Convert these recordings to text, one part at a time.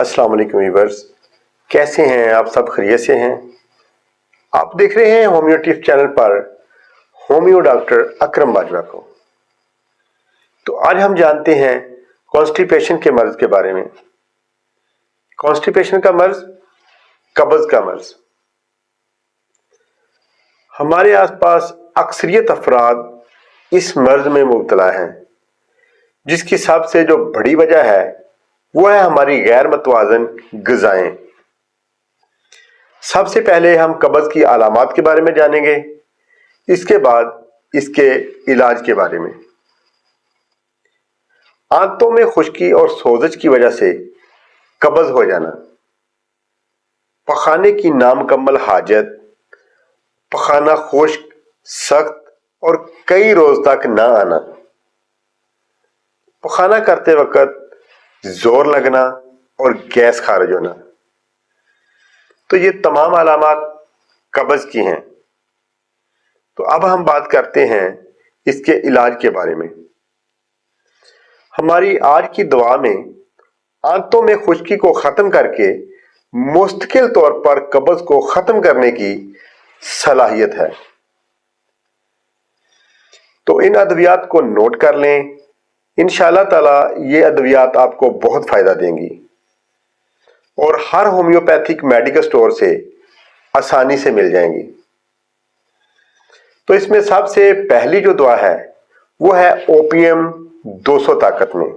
अस्सलाम वालेकुम व्यूअर्स, कैसे हैं आप? सब खैरियत से हैं? आप देख रहे हैं होमियो टिप्स चैनल पर होमियो डॉक्टर अकरम बाजवा को। तो आज हम जानते हैं कॉन्स्टिपेशन के मर्ज के बारे में। कॉन्स्टिपेशन का मर्ज, कब्ज का मर्ज। हमारे आसपास अक्सरियत अफराद इस मर्ज में मुब्तला हैं, जिसकी सबसे जो बड़ी वजह है वो है हमारी गैर मतवाजन ग़िज़ाएं। सबसे पहले हम कब्ज की अलामात के बारे में जानेंगे, इसके बाद इसके इलाज के बारे में। आंतों में खुश्की और सोजश की वजह से कब्ज हो जाना, पखाने की नामुकम्मल हाजत, पखाना खुश्क, सख्त और कई रोज तक ना आना, पखाना करते वक्त जोर लगना और गैस खारिज होना। तो ये तमाम अलामात कब्ज की हैं। तो अब हम बात करते हैं इसके इलाज के बारे में। हमारी आज की दुआ में आंतों में खुश्की को खत्म करके मुस्तकिल तौर पर कब्ज को खत्म करने की सलाहियत है। तो इन अद्वियात को नोट कर लें। इंशाअल्लाह ताला ये अद्वियात आपको बहुत फायदा देंगी और हर होम्योपैथिक मेडिकल स्टोर से आसानी से मिल जाएंगी। तो इसमें सबसे पहली जो दवा है वो है ओपियम 200 ताकत में।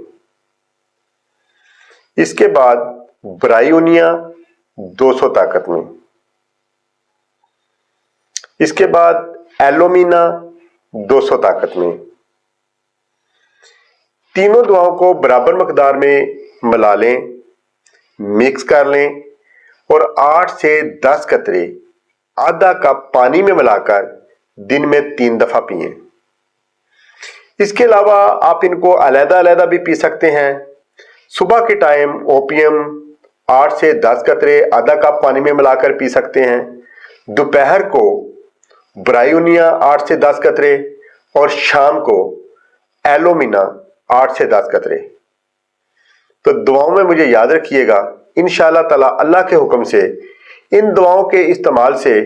इसके बाद ब्रायोनिया 200 ताकत में। इसके बाद एलोमिना 200 ताकत में। तीनों दवाओं को बराबर मकदार में मिला लें, मिक्स कर लें और 8 से 10 कतरे आधा कप पानी में मिलाकर दिन में 3 दफा पिएं। इसके अलावा आप इनको अलग-अलग भी पी सकते हैं। सुबह के टाइम ओपियम 8 से 10 कतरे आधा कप पानी में मिलाकर पी सकते हैं। दोपहर को ब्रायोनिया 8 से 10 कतरे और शाम को एलोमिना 8 से 10 कतरे। तो दुआओं में मुझे याद रखिएगा, इंशाअल्लाह ताला अल्लाह के हुक्म से इन दुआओं के इस्तेमाल से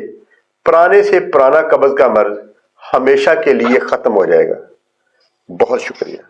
पुराने से पुराना कब्ज का मर्ज हमेशा के लिए खत्म हो जाएगा। बहुत शुक्रिया।